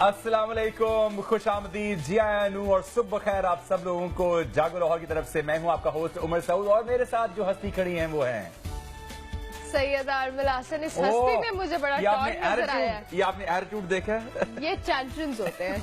अस्सलाम वालेकुम, खुश आमदीद, जी आया नू और सुबह खैर आप सब लोगों को जागो लाहौर की तरफ से। मैं हूं आपका होस्ट उमर सऊद और मेरे साथ जो हस्ती खड़ी हैं वो हैं सैयद आरमिल हसन। इस हस्ती में मुझे बड़ा टॉन्ट नजर आया है। ये आपने एटीट्यूड देखा है? ये टैंट्रम्स होते हैं।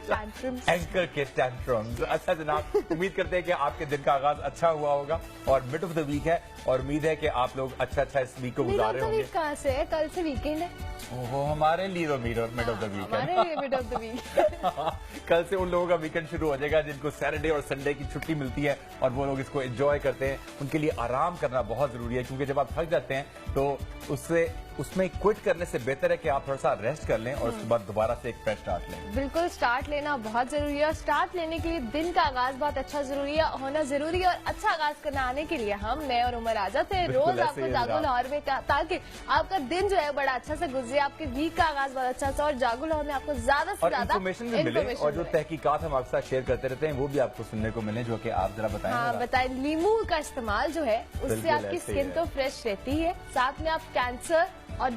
टैंट्रम्स, एंकर के टैंट्रम्स। अच्छा जनाब, उम्मीद करते हैं कि आपके दिन का आगाज अच्छा हुआ होगा और मिड ऑफ द वीक है और उम्मीद है कि आप लोग अच्छा इस वीक को गुजार रहे होंगे। कहाँ से है? कल से वीकेंड है। ओहो, हमारे लिए तो मिड ऑफ द वीक है। हमारे लिए मिड ऑफ द वीक। कल से उन लोगों का वीकेंड शुरू हो जाएगा जिनको सैटरडे और संडे की छुट्टी मिलती है और वो लोग इसको एंजॉय करते हैं। उनके लिए आराम करना बहुत जरूरी है क्योंकि जब आप थक जाते हैं तो उसमें क्विट करने से बेहतर है कि आप थोड़ा सा रेस्ट कर लें और उसके बाद दोबारा से एक फ्रेश स्टार्ट लें। बिल्कुल, स्टार्ट लेना बहुत जरूरी है और स्टार्ट लेने के लिए दिन का आगाज बहुत अच्छा जरूरी है, होना जरूरी है। और अच्छा आगाज करना आने के लिए मैं और उमर आ जाते हैं रोज आपको जागो लाहौर में, ताकि आपका दिन जो है बड़ा अच्छा से गुजरे, आपके वीक का आगाज बहुत अच्छा से और जागो लाहौर में आपको ज्यादा से ज्यादा इन्फॉर्मेशन भी मिले और जो तहकीकात हम आपके साथ शेयर करते रहते हैं वो भी आपको सुनने को मिले, जो कि आप जरा बताएं। हाँ बताएं। नींबू का इस्तेमाल जो है उससे आपकी स्किन तो फ्रेश रहती है, साथ में आप कैंसर और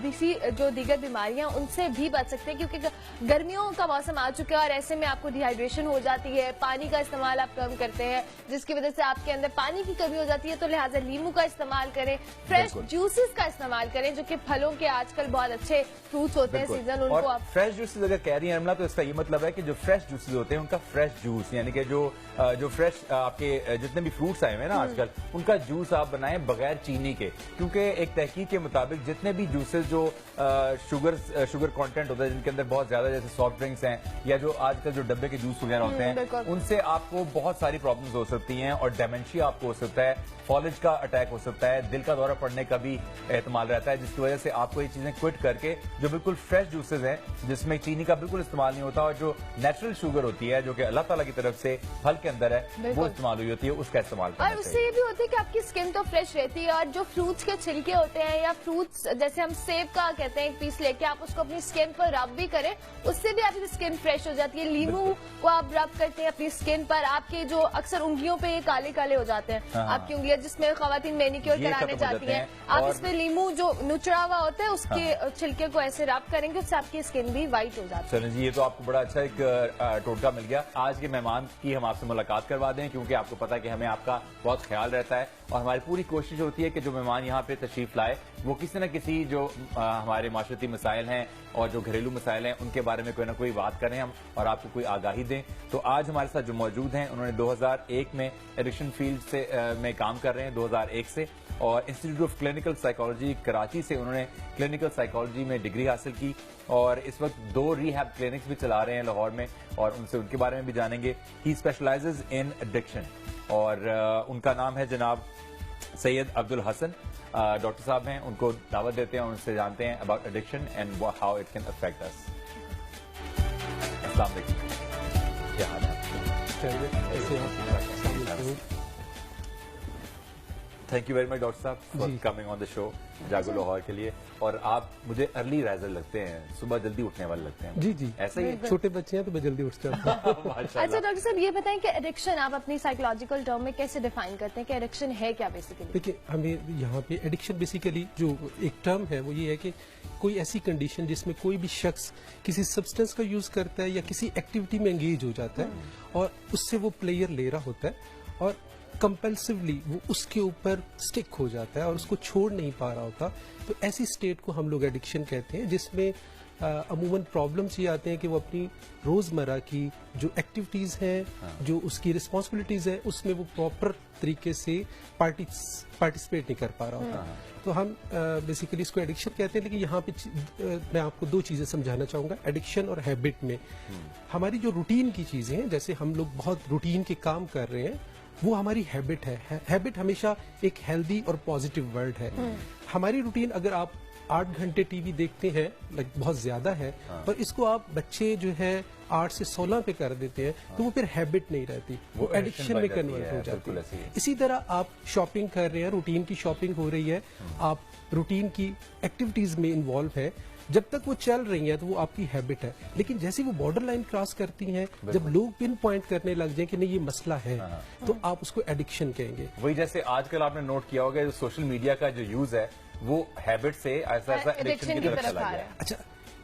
जो दीगर बीमारियां उनसे भी बच सकते हैं क्योंकि गर्मियों का मौसम आ चुका है और ऐसे में आपको डिहाइड्रेशन हो जाती है। पानी का इस्तेमाल आप कम करते हैं जिसकी वजह से आपके अंदर पानी की कमी हो जाती है, तो लिहाजा नींबू का इस्तेमाल करें, फ्रेश जूसेस का इस्तेमाल करें जो कि फलों के आजकल बहुत अच्छे फ्रूट्स होते हैं सीजन, उनको आप फ्रेश जूसेस अगर कह रही हैं अमला तो इसका ये मतलब है कि जो फ्रेश जूसेस होते हैं उनका फ्रेश जूस, यानी कि जो फ्रेश आपके जितने भी फ्रूट्स आए हुए हैं ना आजकल, उनका जूस आप बनाएं बगैर चीनी के, क्योंकि एक तहकीक के मुताबिक जितने भी जूसेस जो शुगर कंटेंट होता है जिनके अंदर बहुत ज्यादा, जैसे सॉफ्ट ड्रिंक्स हैं या जो आजकल जो डब्बे के जूस वगैरह होते हैं, उनसे आपको बहुत सारी प्रॉब्लम्स हो सकती हैं और डेमेंशिया आपको हो सकता है, फॉलेज का अटैक हो सकता है, दिल का दौरा पड़ने का भी एहतमाल रहता है, जिसकी वजह से आपको ये चीजें क्विट करके जो बिल्कुल फ्रेश जूसेस हैं जिसमें चीनी का बिल्कुल इस्तेमाल नहीं होता और जो नेचुरल शुगर होती है जो कि अल्लाह ताला की तरफ से फल के अंदर है वो इस्तेमाल हुई होती है, उसका इस्तेमाल करना चाहिए। और उससे ये भी होती है कि आपकी स्किन तो फ्रेश रहती है और जो फ्रूट्स के छिलके होते हैं या फ्रूट्स जैसे हम सेब का कहते हैं एक पीस लेके आप उसको अपनी स्किन पर रब भी करें, उससे भी आपकी स्किन फ्रेश हो जाती है। नींबू को आप रब करते हैं अपनी स्किन पर, आपके जो अक्सर उंगलियों पे ये काले काले हो जाते हैं आपकी उंगलियां, जिसमें खवातीन मैनिक्योर कराने जाती हैं, आप इसमें नींबू जो नुचड़ा हुआ होता है उसके छिलके को ऐसे रब करेंगे, उससे आपकी स्किन भी व्हाइट हो जाती है। चलो जी, ये तो आपको बड़ा अच्छा एक टोटका मिल गया। आज के मेहमान की हम आपसे मुलाकात करवा दें क्योंकि आपको पता है कि हमें आपका बहुत ख्याल रहता है और हमारी पूरी कोशिश होती है कि जो मेहमान यहाँ पे तशरीफ लाए वो किसी न किसी जो हमारे माशरती मसाइल हैं और जो घरेलू मसाइल हैं उनके बारे में कोई ना कोई बात करें हम और आपको कोई आगाही दें। तो आज हमारे साथ जो मौजूद हैं उन्होंने 2001 में एडिक्शन फील्ड से में काम कर रहे हैं, 2001 से, और institute of clinical psychology Karachi से उन्होंने क्लिनिकल साइकोलॉजी में डिग्री हासिल की और इस वक्त 2 रिहैब क्लिनिक्स भी चला रहे हैं लाहौर में और उनसे उनके बारे में भी जानेंगे। ही स्पेशलाइजेज इन एडिक्शन और उनका नाम है जनाब सैयद अब्दुल हसन। डॉक्टर साहब हैं, उनको दावत देते हैं और उनसे जानते हैं about addiction and how it can affect us. अस्सलाम वालेकुम, क्या हाल है? Thank you very much doctor साहब for coming on the show Jago Lahore के लिए। और आप मुझे अर्ली राइजर लगते हैं, सुबह जल्दी उठने वाले लगते हैं। जी जी, ऐसा ही, छोटे बच्चे हैं तो मैं जल्दी उठ जाता हूँ। अच्छा डॉक्टर साहब, ये बताएं कि एडिक्शन आप अपनी साइकोलॉजिकल टर्म में कैसे डिफाइन करते हैं कि एडिक्शन है क्या बेसिकली? देखिए, हमें यहाँ पे एडिक्शन बेसिकली जो एक टर्म है वो ये है कि कोई ऐसी कंडीशन जिसमें कोई भी शख्स किसी सब्सटेंस का यूज करता है या किसी एक्टिविटी में एंगेज हो जाता है और उससे वो प्लेयर ले रहा होता है और कंपल्सिवली वो उसके ऊपर स्टिक हो जाता है और उसको छोड़ नहीं पा रहा होता, तो ऐसी स्टेट को हम लोग एडिक्शन कहते हैं, जिसमें अमूमन प्रॉब्लम्स ये आते हैं कि वो अपनी रोजमर्रा की जो एक्टिविटीज हैं, जो उसकी रिस्पॉन्सिबिलिटीज हैं, उसमें वो प्रॉपर तरीके से पार्टिसिपेट नहीं कर पा रहा होता। तो हम बेसिकली इसको एडिक्शन कहते हैं। लेकिन यहाँ पे मैं आपको 2 चीजें समझाना चाहूंगा एडिक्शन और हैबिट में। हमारी जो रूटीन की चीजें हैं, जैसे हम लोग बहुत रूटीन के काम कर रहे हैं, वो हमारी हैबिट है। हैबिट हमेशा एक हेल्दी और पॉजिटिव वर्ड है। हमारी रूटीन, अगर आप 8 घंटे टीवी देखते हैं, बहुत ज्यादा है, पर इसको आप बच्चे जो है 8 से 16 पे कर देते हैं, तो वो फिर हैबिट नहीं रहती, वो एडिक्शन में कन्वर्ट हो जाती है। इसी तरह आप शॉपिंग कर रहे हैं, रूटीन की शॉपिंग हो रही है, आप रूटीन की एक्टिविटीज में इन्वॉल्व है, जब तक वो चल रही हैं तो वो आपकी हैबिट है। लेकिन जैसे वो बॉर्डर लाइन क्रॉस करती हैं, जब लोग पिन पॉइंट करने लग जाए कि नहीं ये मसला है, तो आप उसको एडिक्शन कहेंगे। वही जैसे आजकल आपने नोट किया होगा जो सोशल मीडिया का जो यूज है वो हैबिट से ऐसा एडिक्शन की तरफ चला गया है। अच्छा,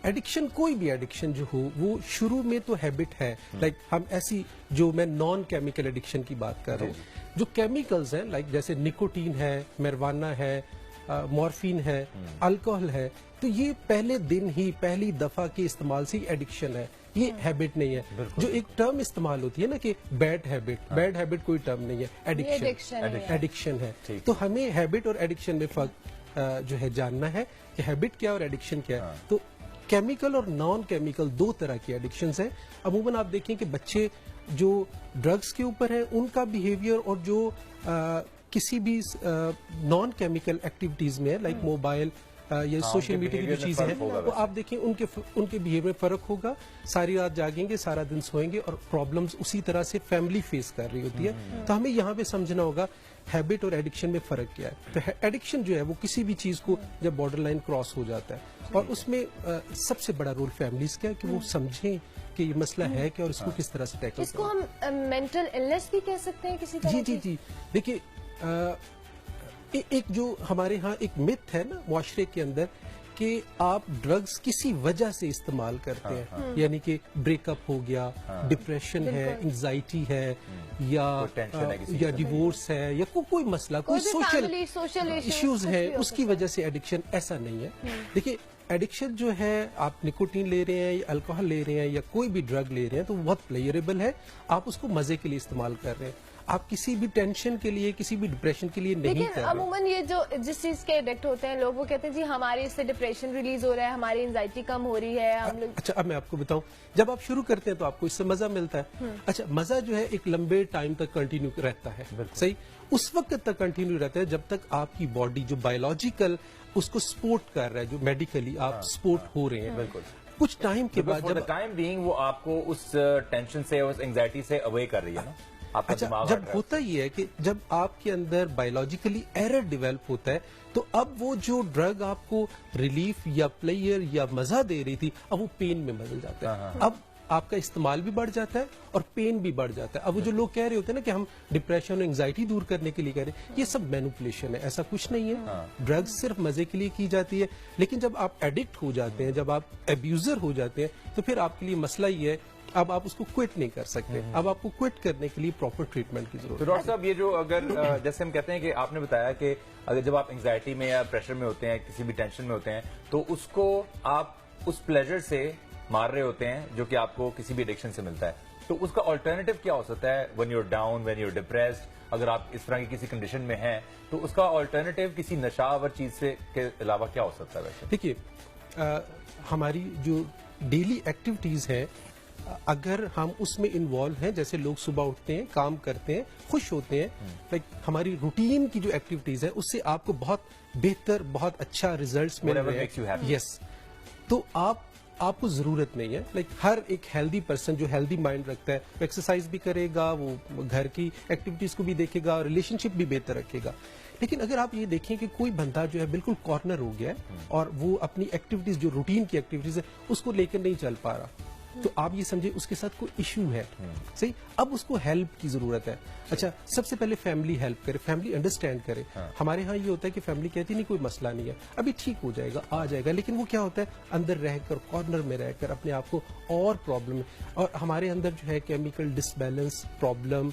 एडिक्शन, कोई भी एडिक्शन जो हो वो शुरू में तो हैबिट है, लाइक हम ऐसी, जो मैं नॉन केमिकल एडिक्शन की बात कर रहा हूँ, जो केमिकल्स हैं लाइक जैसे निकोटीन है, marijuana है, मॉर्फिन है, अल्कोहल है, तो ये पहले दिन ही पहली दफा के इस्तेमाल से एडिक्शन है, ये हैबिट नहीं है। जो एक टर्म इस्तेमाल होती है ना कि बैड हैबिट कोई टर्म नहीं है, एडिक्शन है। तो हमें हैबिट और एडिक्शन में फर्क जो है जानना है कि हैबिट क्या और एडिक्शन क्या है। तो केमिकल और नॉन केमिकल दो तरह की एडिक्शंस हैं। अमूमन आप देखें कि बच्चे जो ड्रग्स के ऊपर हैं उनका बिहेवियर और जो किसी भी नॉन केमिकल एक्टिविटीज में है लाइक मोबाइल या सोशल मीडिया की जो चीजें हैं, वो आप देखें उनके बिहेवियर में फर्क होगा। सारी रात जागेंगे, सारा दिन सोएंगे और प्रॉब्लम्स उसी तरह से फैमिली फेस कर रही होती है। तो हमें यहाँ पे समझना होगा हैबिट और एडिक्शन में फर्क क्या है। तो एडिक्शन जो है वो किसी भी चीज को जब बॉर्डर लाइन क्रॉस हो जाता है, और उसमें सबसे बड़ा रोल फैमिलीज का है कि वो समझें कि ये मसला है क्या और इसको किस तरह से टैकल इसको हम मेंटल इलनेस भी कह सकते हैं किसी तरह जी। देखिए एक जो हमारे यहाँ एक मिथ है ना माशरे के अंदर कि आप ड्रग्स किसी वजह से इस्तेमाल करते हैं, यानी कि ब्रेकअप हो गया, डिप्रेशन है, एंजाइटी है, या डिवोर्स है, या कोई मसला, कोई सोशल इश्यूज है, उसकी वजह से एडिक्शन। ऐसा नहीं है। देखिए एडिक्शन जो है, आप निकोटीन ले रहे हैं या अल्कोहल ले रहे हैं या कोई भी ड्रग ले रहे हैं तो बहुत प्लेयरेबल है। आप उसको मजे के लिए इस्तेमाल कर रहे हैं, आप किसी भी टेंशन के लिए, किसी भी डिप्रेशन के लिए नहीं कर रहे। लेकिन अमूमन ये जो जिस चीज के एडिक्ट होते हैं लोग, वो कहते हैं जी हमारे इससे डिप्रेशन रिलीज हो रहा है, हमारी एंजाइटी कम हो रही है, हम लोग। अच्छा, अब मैं आपको बताऊं, जब आप शुरू करते हैं तो आपको इससे मजा मिलता है। अच्छा, मजा जो है एक लंबे टाइम तक कंटिन्यू रहता है, सही, उस वक्त तक कंटिन्यू रहता है जब तक आपकी बॉडी जो बायोलॉजिकल उसको सपोर्ट कर रहा है, जो मेडिकली आप सपोर्ट हो रहे हैं। बिल्कुल। कुछ टाइम के बाद जब टाइम बीइंग वो आपको उस टेंशन से, उस एंजाइटी से अवे कर रही है ना। अच्छा, जब होता ही है कि जब आपके अंदर बायोलॉजिकली एरर डेवलप होता है तो अब वो जो ड्रग आपको रिलीफ या प्लेयर या मजा दे रही थी, अब वो पेन में बदल जाता है। अब आपका इस्तेमाल भी बढ़ जाता है और पेन भी बढ़ जाता है। अब वो जो लोग कह रहे होते हैं ना कि हम डिप्रेशन और एंजाइटी दूर करने के लिए कह रहे हैं, ये सब मैनिपुलेशन है, ऐसा कुछ नहीं है। ड्रग्स सिर्फ मजे के लिए की जाती है, लेकिन जब आप एडिक्ट हो जाते हैं, जब आप एब्यूजर हो जाते हैं, तो फिर आपके लिए मसला ये है, अब आप उसको क्विट नहीं कर सकते। अब आपको क्विट करने के लिए प्रॉपर ट्रीटमेंट की जरूरत है। तो डॉक्टर साहब, ये जो अगर जैसे हम कहते हैं कि आपने बताया कि अगर जब आप एंजाइटी में या प्रेशर में होते हैं, किसी भी टेंशन में होते हैं, तो उसको आप उस प्लेजर से मार रहे होते हैं जो कि आपको किसी भी एडिक्शन से मिलता है, तो उसका ऑल्टरनेटिव क्या हो सकता है? When you are down, when you are depressed, अगर आप इस तरह की किसी कंडीशन में हैं, तो उसका ऑल्टरनेटिव किसी नशावर चीज से के अलावा क्या हो सकता है? वैसे देखिए, हमारी जो डेली एक्टिविटीज है, अगर हम उसमें इन्वॉल्व हैं, जैसे लोग सुबह उठते हैं, काम करते हैं, खुश होते हैं, लाइक हमारी रूटीन की जो एक्टिविटीज है उससे आपको बहुत बेहतर, बहुत अच्छा रिजल्ट्स मिल रहे हैं। यस, तो आपको जरूरत नहीं है, लाइक हर एक हेल्दी पर्सन जो हेल्दी माइंड रखता है वो एक्सरसाइज भी करेगा, वो घर की एक्टिविटीज को भी देखेगा, रिलेशनशिप भी बेहतर रखेगा। लेकिन अगर आप ये देखें कि कोई बंदा जो है बिल्कुल कॉर्नर हो गया है और वो अपनी एक्टिविटीज, जो रूटीन की एक्टिविटीज है, उसको लेकर नहीं चल पा रहा, तो आप ये समझे उसके साथ कोई इश्यू है, सही। अब उसको हेल्प की जरूरत है। अच्छा, सबसे पहले फैमिली हेल्प करे, फैमिली अंडरस्टैंड करे। हमारे यहाँ ये होता है कि फैमिली कहती नहीं कोई मसला नहीं है, अभी ठीक हो जाएगा, आ जाएगा, लेकिन वो क्या होता है, अंदर रहकर, कॉर्नर में रहकर अपने आप को और प्रॉब्लम, और हमारे अंदर जो है केमिकल डिसबैलेंस प्रॉब्लम,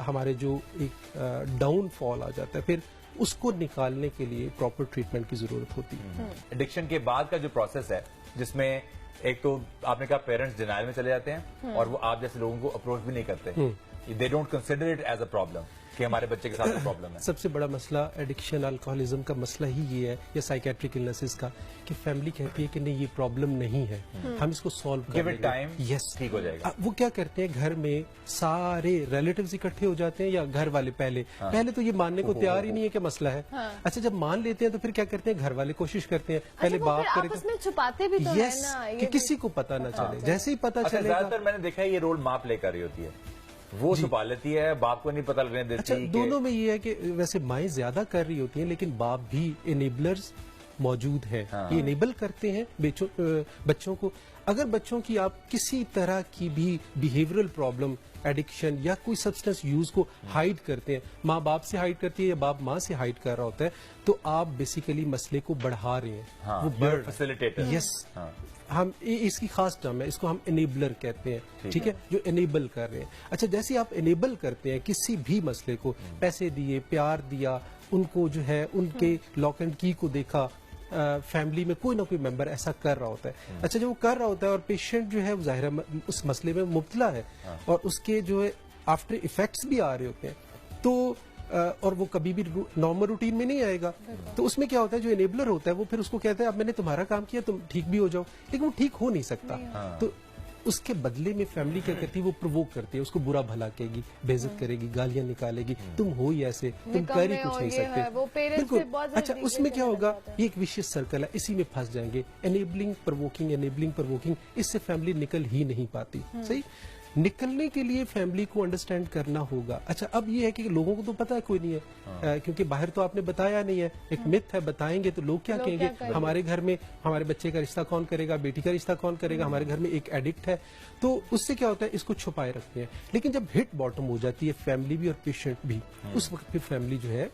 हमारे जो एक डाउनफॉल आ जाता है, फिर उसको निकालने के लिए प्रॉपर ट्रीटमेंट की जरूरत होती है। एडिक्शन के बाद का जो प्रोसेस है, जिसमें एक तो आपने कहा पेरेंट्स डिनाइल में चले जाते हैं और वो आप जैसे लोगों को अप्रोच भी नहीं करते, they don't consider it as a problem कि हमारे बच्चे के साथ प्रॉब्लम है। सबसे बड़ा मसला एडिक्शन, अल्कोहलिज्म का मसला ही ये है, या साइकेट्रिक इलनेसेस का, कि फैमिली कहती है कि नहीं ये प्रॉब्लम नहीं है, हम इसको सॉल्व कर लेंगे, टाइम, यस, ठीक हो जाएगा। वो क्या करते हैं, घर में सारे रिलेटिव्स इकट्ठे हो जाते हैं या घर वाले पहले तो ये मानने को तैयार ही नहीं है कि मसला है। अच्छा, जब मान लेते हैं तो फिर क्या करते हैं, घर वाले कोशिश करते हैं पहले बात करें, छुपाते भी तो है ना, कि किसी को पता ना चले। जैसे ही पता चलेगा, ज्यादातर मैंने देखा है ये रोल माँ प्ले कर रही होती है, वो छुपा लेती है, बाप को नहीं पता लगने देती। अच्छा, दोनों में ये है कि वैसे माएं ज्यादा कर रही होती हैं, लेकिन बाप भी इनेबलर्स मौजूद हैं, ये इनेबल करते हैं बच्चों को। اگر بچوں کی آپ کسی طرح کی بھی بیہیورل پرابلم، ایڈکشن یا کوئی سبسٹنس یوز کو ہائیڈ کرتے ہیں، ماں باپ سے ہائیڈ کرتی ہے یا باپ ماں سے ہائیڈ کر رہا ہوتا ہے، تو آپ بیسیکلی مسئلے کو بڑھا رہے ہیں. وہ بڑھ فیسیلیٹیٹر. یس، ہم اس کی خاص ٹرم ہے، اس کو ہم انیبلر کہتے ہیں. ٹھیک ہے، جو انیبل کر رہے ہیں. اچھا، جیسے آپ انیبل کرتے ہیں کسی بھی مسئلے کو، پیسے دیے، پیار دیا، ان کو جو ہے ان کے لاک اینڈ کی کو دیکھا، فیملی میں کوئی نہ کوئی ممبر ایسا کر رہا ہوتا ہے. اچھا، جب وہ کر رہا ہوتا ہے اور پیشنٹ جو ہے وہ ظاہر اس مسئلے میں مبتلا ہے اور اس کے جو ہے آفٹر ایفیکٹس بھی آ رہے ہوتے ہیں، تو اور وہ کبھی بھی نارمل روٹین میں نہیں آئے گا، تو اس میں کیا ہوتا ہے، جو انیبلر ہوتا ہے وہ پھر اس کو کہتا ہے اب میں نے تمہارا کام کیا، تم ٹھیک بھی ہو جاؤ، لیکن وہ ٹھیک ہو نہیں سکتا. تو اس کے بدلے میں فیملی کیا کرتی ہے، وہ پرووک کرتی ہے، اس کو برا بھلا کہے گی، بے عزت کرے گی، گالیاں نکالے گی، تم ہو ہی ایسے، تم کر ہی کچھ نہیں سکتے. بالکل. اچھا، اس میں کیا ہوگا، یہ ایک وشیس سرکل ہے، اسی میں پھنس جائیں گے. انیبلنگ پرووکنگ، اس سے فیملی نکل ہی نہیں پاتی. صحیح. نکلنے کے لیے فیملی کو انڈرسٹینڈ کرنا ہوگا. اچھا، اب یہ ہے کہ لوگوں کو تو پتا کوئی نہیں ہے، کیونکہ باہر تو آپ نے بتایا نہیں ہے، ایک مت ہے، بتائیں گے تو لوگ کیا کہیں گے، ہمارے گھر میں ہمارے بچے کا رشتہ کون کرے گا، بیٹی کا رشتہ کون کرے گا، ہمارے گھر میں ایک ایڈکٹ ہے. تو اس سے کیا ہوتا ہے، اس کو چھپائے رکھتے ہیں. لیکن جب ہٹ باٹم ہو جاتی ہے فیملی بھی اور پیشنٹ بھی، اس وقت پھر فیملی جو ہے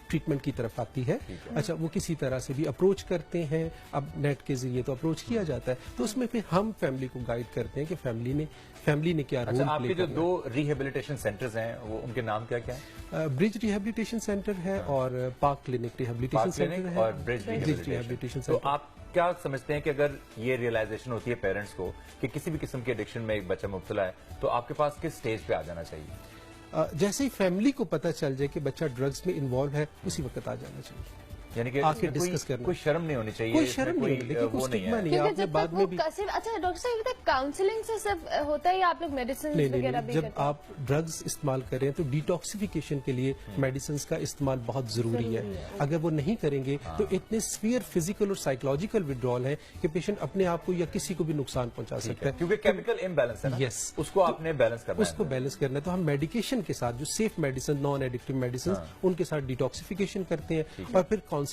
ٹریٹمنٹ کی طرف آتی ہے. اچھا، وہ کسی طرح سے بھی اپروچ کرتے ہیں، اب نیٹ کے ذریعے تو اپروچ کیا جاتا ہے، تو اس میں پھر ہم فیملی کو گائیڈ کرتے ہیں کہ فیملی نے کیا رول پلے کرنا ہے. آپ کے جو 2 ریہیبلیٹیشن سینٹرز ہیں، وہ ان کے نام کیا کیا ہیں؟ برج ریہیبلیٹیشن سینٹر ہے اور پارک کلینک ریہیبلیٹیشن سینٹر ہے. اور برج ریہیبلیٹیشن. تو آپ کیا سمجھتے ہیں کہ اگر یہ ریئلائزیشن ہوتی ہے پیرنٹس کو کہ کسی بھی قسم کے ایڈکشن میں ایک بچہ مبتلا ہے، تو آپ کے پاس کس سٹیج پہ آ جانا چاہیے؟ جیسے ہی فیملی کو پتہ چل جائے کہ بچہ ڈرگز میں انوالو ہے، اسی وقت آ جانا چاہیے. یعنی کہ کوئی شرم نہیں ہونی چاہیے، کوئی شرم نہیں ہونی، لیکن کوئی اسٹگما نہیں ہے. آپ نے بعد میں بھی اچھا ڈاکٹر صاحب، کاؤنسلنگ سے صرف ہوتا ہے یا آپ لوگ میڈیسن وغیرہ بھی کرتے ہیں؟ جب آپ ڈرگز استعمال کریں تو ڈیٹاکسیفیکیشن کے لیے میڈیسنز کا استعمال بہت ضروری ہے. اگر وہ نہیں کریں گے تو اتنے سیویئر فزیکل اور سائیکولوجیکل وڈرال ہے کہ پیشنٹ اپنے آپ کو یا کسی کو بھی نقصان پہنچا سکتا ہے، کیونکہ کیمیکل امبیلنس ہے. یس، اس کو آپ نے بیلنس کرنا ہے. اس کو بیلنس کرنا ہے. تو ہم میڈیکیشن کے ساتھ جو safe medicine, non addictive medicine, ان کے ساتھ ڈیٹاکسیفیکیشن کرتے ہیں اور پھر کاؤنسلنگ.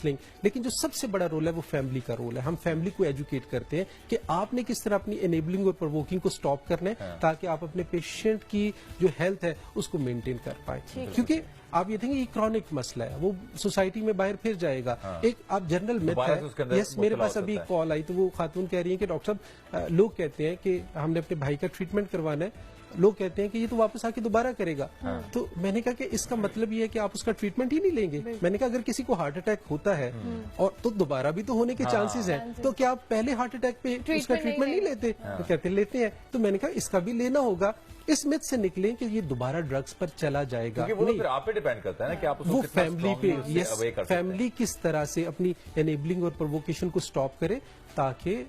لیکن جو سب سے بڑا رول ہے وہ فیملی کا رول ہے. ہم فیملی کو ایجوکیٹ کرتے ہیں کہ آپ نے کس طرح اپنی انیبلنگ اور پرووکنگ کو سٹاپ کرنا ہے تاکہ آپ اپنے پیشنٹ کی جو ہیلتھ ہے اس کو مینٹین کر پائیں. کیونکہ آپ یہ دیکھیں گے یہ کرونک مسئلہ ہے، وہ سوسائٹی میں باہر پھر جائے گا. ایک آپ جنرل مت ہے. یس، میرے پاس ابھی کال آئی تو وہ خاتون کہہ رہی ہیں کہ ڈاکٹر صاحب، لوگ کہتے ہیں کہ ہم نے اپنے بھائی کا ٹریٹمنٹ کروانا ہے، لوگ کہتے ہیں کہ یہ تو واپس آ کے دوبارہ کرے گا. تو میں نے کہا کہ اس کا مطلب یہ ہے کہ آپ اس کا ٹریٹمنٹ ہی نہیں لیں گے. میں نے کہا اگر کسی کو ہارٹ اٹیک ہوتا ہے اور تو دوبارہ بھی تو ہونے کے چانسز ہیں، تو کیا آپ پہلے ہارٹ اٹیک پہ اس کا ٹریٹمنٹ نہیں لیتے؟ تو کہتے لیتے ہیں. تو میں نے کہا اس کا بھی لینا ہوگا. اس مت سے نکلیں کہ یہ دوبارہ ڈرگز پر چلا جائے گا. آپ پہ ڈیپینڈ کرتا ہے نا کہ آپ وہ فیملی پہ، فیملی کس طرح سے اپنی انیبلنگ اور پرووکیشن کو سٹاپ کرے تاکہ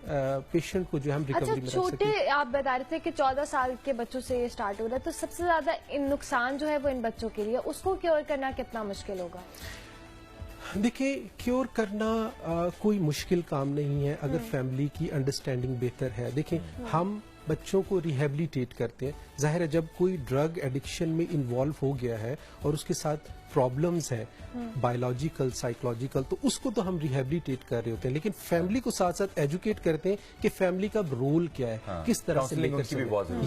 پیشنٹ کو جو ہم ریکوری میں رکھ سکیں. چھوٹے آپ بتا رہے تھے کہ 14 سال کے بچوں سے یہ سٹارٹ ہو رہا ہے، تو سب سے زیادہ نقصان جو ہے وہ ان بچوں کے لیے، اس کو کیور کرنا کتنا مشکل ہوگا؟ دیکھیں، کیور کرنا کوئی مشکل کام نہیں ہے اگر فیملی کی انڈرسٹینڈنگ بہتر ہے. دیکھیں، ہم بچوں کو ریہیبلیٹیٹ کرتے ہیں. ظاہر ہے جب کوئی ڈرگ ایڈکشن میں انوالو ہو گیا ہے اور اس کے ساتھ پرابلمز ہیں بایولوجیکل، سائیکولوجیکل، تو اس کو تو ہم ریہیبلیٹیٹ کر رہے ہوتے ہیں. لیکن فیملی کو ساتھ ساتھ ایجوکیٹ کرتے ہیں کہ فیملی کا رول کیا ہے، کس طرح سے لے کر.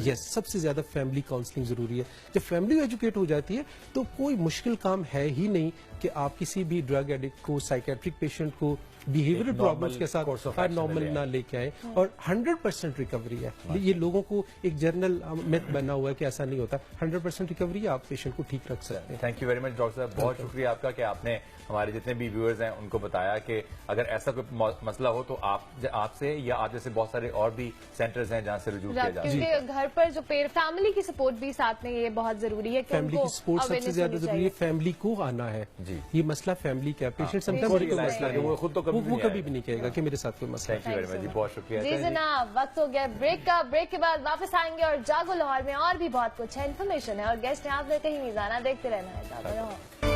یس، سب سے زیادہ فیملی کاؤنسلنگ ضروری ہے. جب فیملی ایجوکیٹ ہو جاتی ہے تو کوئی مشکل کام ہے ہی نہیں کہ آپ کسی بھی ڈرگ ایڈکٹ کو، سائیکیٹرک پیشنٹ کو بیہیویئرل پرابلمس کے ساتھ نارمل نہ لے کے آئے. اور 100% ریکوری ہے. یہ لوگوں کو ایک جرنل مت بنا ہوا ہے کہ ایسا نہیں ہوتا. 100% ریکوری ہے، آپ پیشنٹ کو ٹھیک رکھ سکتے ہیں. Thank you very much doctor صاحب، بہت شکریہ آپ کا کہ آپ نے ہمارے جتنے بھی ویورز ہیں ان کو بتایا کہ اگر ایسا کوئی مسئلہ ہو تو آپ سے یا آپ جیسے بہت سارے اور بھی سینٹرز ہیں جہاں سے رجوع کیا جائے. کیونکہ گھر پر جو فیملی کی سپورٹ بھی ساتھ میں یہ بہت ضروری ہے. فیملی کی سپورٹ سب سے زیادہ ضروری ہے. فیملی کو آنا ہے. یہ مسئلہ فیملی کا. پیشنٹ سمٹائمز وہ کبھی بھی نہیں کہے گا کہ میرے ساتھ کوئی مسئلہ. تھینک یو ویری مچ جی، بہت شکریہ. جی جناب، وقت ہو گیا بریک کا. بریک کے بعد واپس آئیں گے اور جاگو لاہور میں اور بھی بہت کچھ ہے، انفارمیشن ہے اور گیسٹ ہیں. آپ نے کہیں نہیں جانا، دیکھتے رہنا ہے جاگو لاہور.